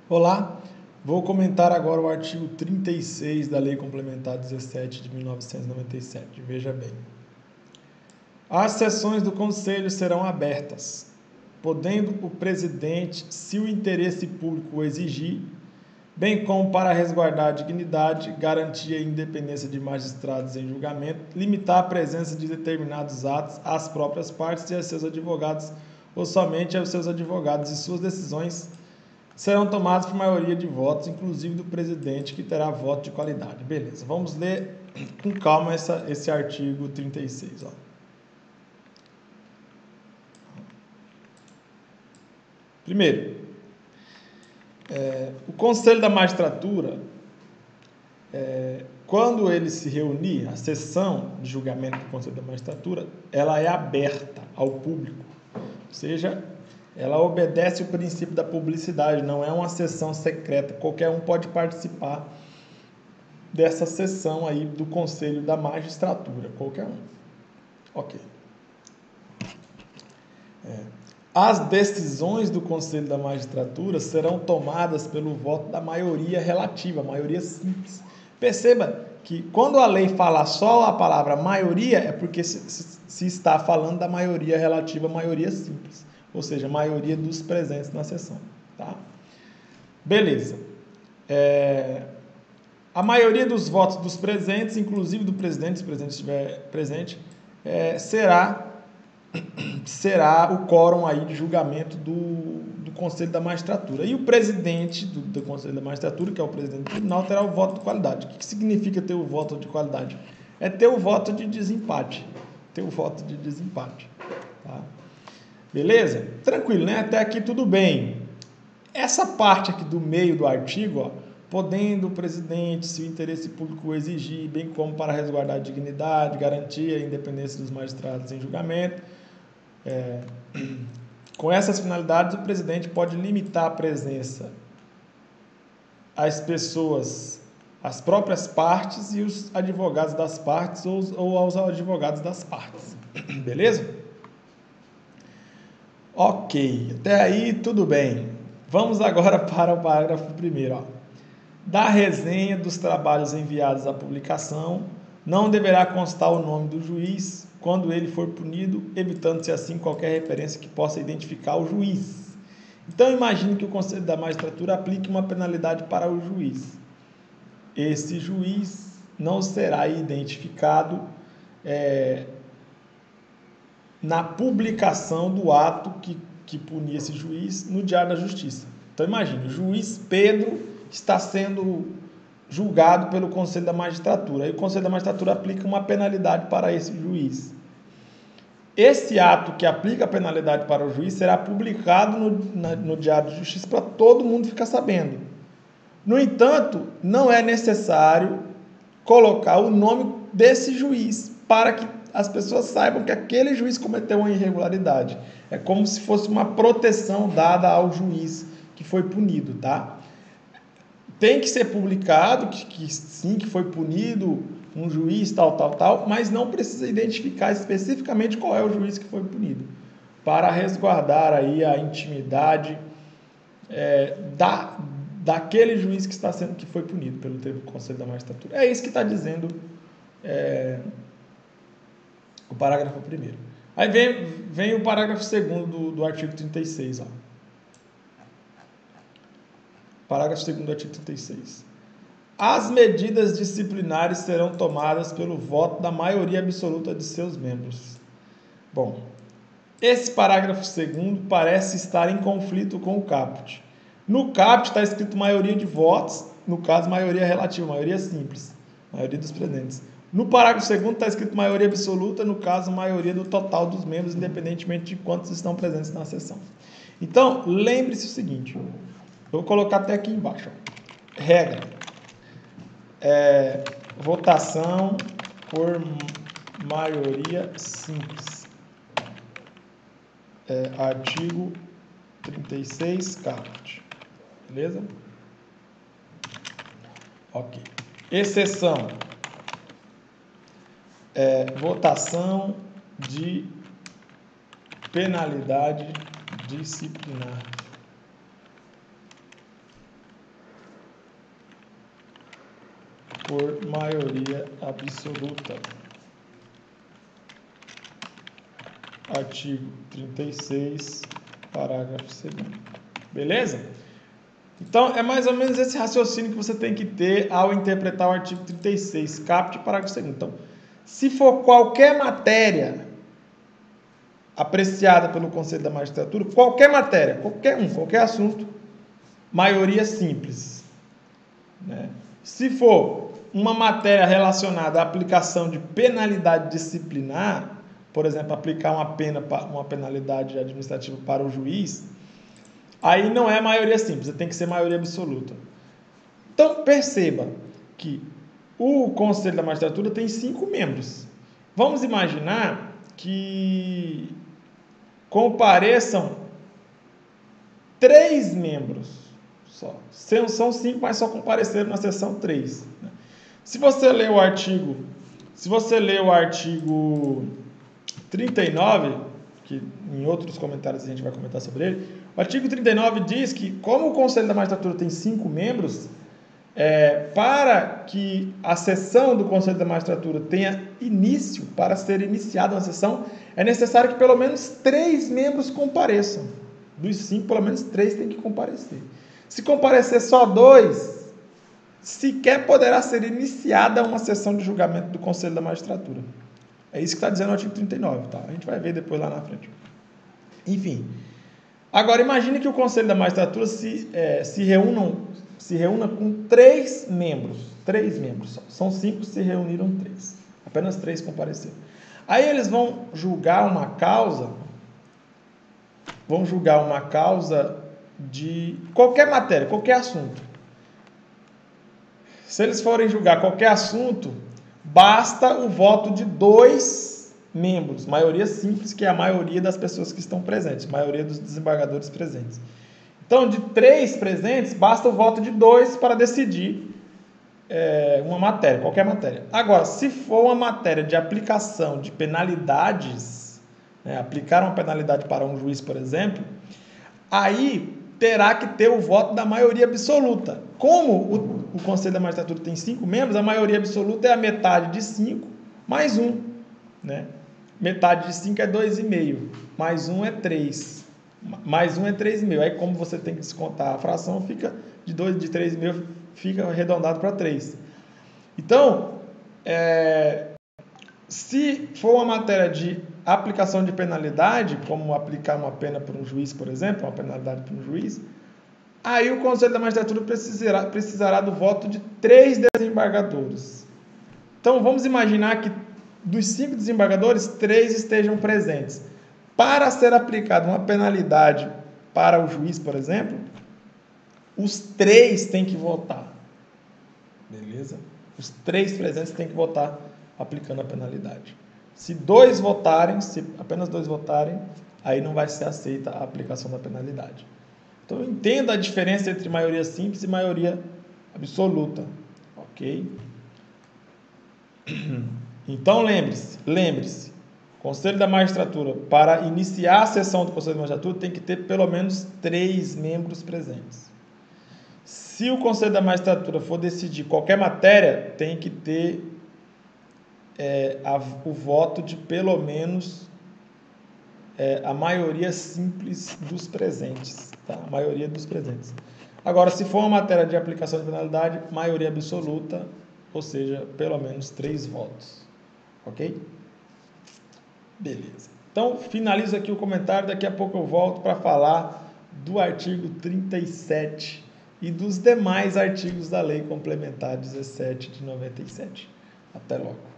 Olá, vou comentar agora o artigo 36 da Lei Complementar 17 de 1997. Veja bem. As sessões do Conselho serão abertas, podendo o presidente, se o interesse público o exigir, bem como para resguardar a dignidade, garantia e independência de magistrados em julgamento, limitar a presença de determinados atos às próprias partes e a seus advogados, ou somente aos seus advogados, e suas decisões serão tomadas por maioria de votos, inclusive do presidente, que terá voto de qualidade. Beleza, vamos ler com calma esse artigo 36. Ó. Primeiro, o Conselho da Magistratura, quando ele se reunir, a sessão de julgamento do Conselho da Magistratura, ela é aberta ao público, ou seja, ela obedece o princípio da publicidade, não é uma sessão secreta, qualquer um pode participar dessa sessão aí do Conselho da Magistratura, qualquer um. Ok. As decisões do Conselho da Magistratura serão tomadas pelo voto da maioria relativa, maioria simples. Perceba que quando a lei fala só a palavra maioria, é porque se está falando da maioria relativa, maioria simples. Ou seja, a maioria dos presentes na sessão. Tá? Beleza. A maioria dos votos dos presentes, inclusive do presidente, se o presidente estiver presente, será o quórum aí de julgamento do Conselho da Magistratura. E o presidente do Conselho da Magistratura, que é o presidente do tribunal, terá o voto de qualidade. O que significa ter o voto de qualidade? É ter o voto de desempate. Ter o voto de desempate. Tá? Beleza? Tranquilo, né? Até aqui tudo bem. Essa parte aqui do meio do artigo, ó, podendo o presidente, se o interesse público o exigir, bem como para resguardar a dignidade, garantia a independência dos magistrados em julgamento, com essas finalidades, o presidente pode limitar a presença às pessoas, às próprias partes e os advogados das partes ou aos advogados das partes. Beleza? Ok, até aí tudo bem. Vamos agora para o parágrafo 1º. Ó. Da resenha dos trabalhos enviados à publicação, não deverá constar o nome do juiz quando ele for punido, evitando-se assim qualquer referência que possa identificar o juiz. Então, imagine que o Conselho da Magistratura aplique uma penalidade para o juiz. Esse juiz não será identificado na publicação do ato que punia esse juiz no Diário da Justiça. Então, imagine, o juiz Pedro está sendo julgado pelo Conselho da Magistratura. Aí o Conselho da Magistratura aplica uma penalidade para esse juiz. Esse ato que aplica a penalidade para o juiz será publicado no Diário de Justiça para todo mundo ficar sabendo. No entanto, não é necessário colocar o nome desse juiz para que as pessoas saibam que aquele juiz cometeu uma irregularidade. É como se fosse uma proteção dada ao juiz que foi punido, tá? Tem que ser publicado que sim, que foi punido um juiz tal, mas não precisa identificar especificamente qual é o juiz que foi punido, para resguardar aí a intimidade daquele juiz que foi punido pelo Conselho da Magistratura. É isso que está dizendo o parágrafo 1º. Aí vem o parágrafo 2º do artigo 36. Ó. Parágrafo 2º do artigo 36. As medidas disciplinares serão tomadas pelo voto da maioria absoluta de seus membros. Bom, esse parágrafo 2º parece estar em conflito com o caput. No caput está escrito maioria de votos, no caso maioria relativa, maioria simples, maioria dos presentes. No parágrafo 2º está escrito maioria absoluta, no caso maioria do total dos membros, independentemente de quantos estão presentes na sessão. Então, lembre-se o seguinte, eu vou colocar até aqui embaixo. Ó. Regra. Votação por maioria simples. Artigo 36, caput. Beleza? Ok. Exceção. Votação de penalidade disciplinar. por maioria absoluta. Artigo 36, parágrafo 2º. Beleza? Então, é mais ou menos esse raciocínio que você tem que ter ao interpretar o artigo 36, caput e parágrafo 2º. Então, se for qualquer matéria apreciada pelo Conselho da Magistratura, qualquer matéria, qualquer assunto, maioria simples, né? Se for uma matéria relacionada à aplicação de penalidade disciplinar, por exemplo, aplicar uma penalidade administrativa para o juiz, aí não é maioria simples, tem que ser maioria absoluta. Então, perceba que o Conselho da Magistratura tem 5 membros. Vamos imaginar que compareçam 3 membros só. São 5, mas só compareceram na sessão 3. Se você ler o artigo 39, que em outros comentários a gente vai comentar sobre ele, o artigo 39 diz que, como o Conselho da Magistratura tem 5 membros, para que a sessão do Conselho da Magistratura tenha início, para ser iniciada uma sessão, é necessário que pelo menos 3 membros compareçam. Dos 5, pelo menos 3 têm que comparecer. Se comparecer só 2, sequer poderá ser iniciada uma sessão de julgamento do Conselho da Magistratura. É isso que está dizendo o artigo 39, tá? A gente vai ver depois lá na frente. Enfim. Agora, imagine que o Conselho da Magistratura se reúna com 3 membros. 3 membros só. São 5, se reuniram 3. Apenas 3 compareceram. Aí eles vão julgar uma causa de qualquer matéria, qualquer assunto. Se eles forem julgar qualquer assunto, basta o voto de 2 membros, maioria simples, que é a maioria das pessoas que estão presentes, maioria dos desembargadores presentes. Então, de 3 presentes, basta o voto de 2 para decidir uma matéria, qualquer matéria. Agora, se for uma matéria de aplicação de penalidades, aplicar uma penalidade para um juiz, por exemplo, aí terá que ter o voto da maioria absoluta. Como o Conselho da Magistratura tem 5 membros, a maioria absoluta é a metade de 5 mais 1. Né? Metade de 5 é 2,5, mais 1 é 3. Mais 1 é 3,5. Aí, como você tem que descontar a fração, fica de 3,5, fica arredondado para 3. Então, se for uma matéria de aplicação de penalidade, como aplicar uma pena para um juiz, por exemplo, uma penalidade para um juiz, aí o Conselho da Magistratura precisará do voto de 3 desembargadores. Então, vamos imaginar que dos 5 desembargadores, 3 estejam presentes. Para ser aplicada uma penalidade para o juiz, por exemplo, os 3 têm que votar. Beleza? Os 3 presentes têm que votar aplicando a penalidade. Se apenas 2 votarem, aí não vai ser aceita a aplicação da penalidade. Então, entenda a diferença entre maioria simples e maioria absoluta. Ok? Então, lembre-se, Conselho da Magistratura, para iniciar a sessão do Conselho da Magistratura, tem que ter pelo menos 3 membros presentes. Se o Conselho da Magistratura for decidir qualquer matéria, tem que ter o voto de pelo menos a maioria simples dos presentes. Tá? A maioria dos presentes. Agora, se for uma matéria de aplicação de penalidade, maioria absoluta, ou seja, pelo menos 3 votos. Ok? Beleza. Então, finalizo aqui o comentário. Daqui a pouco eu volto para falar do artigo 37 e dos demais artigos da Lei Complementar 17 de 97. Até logo.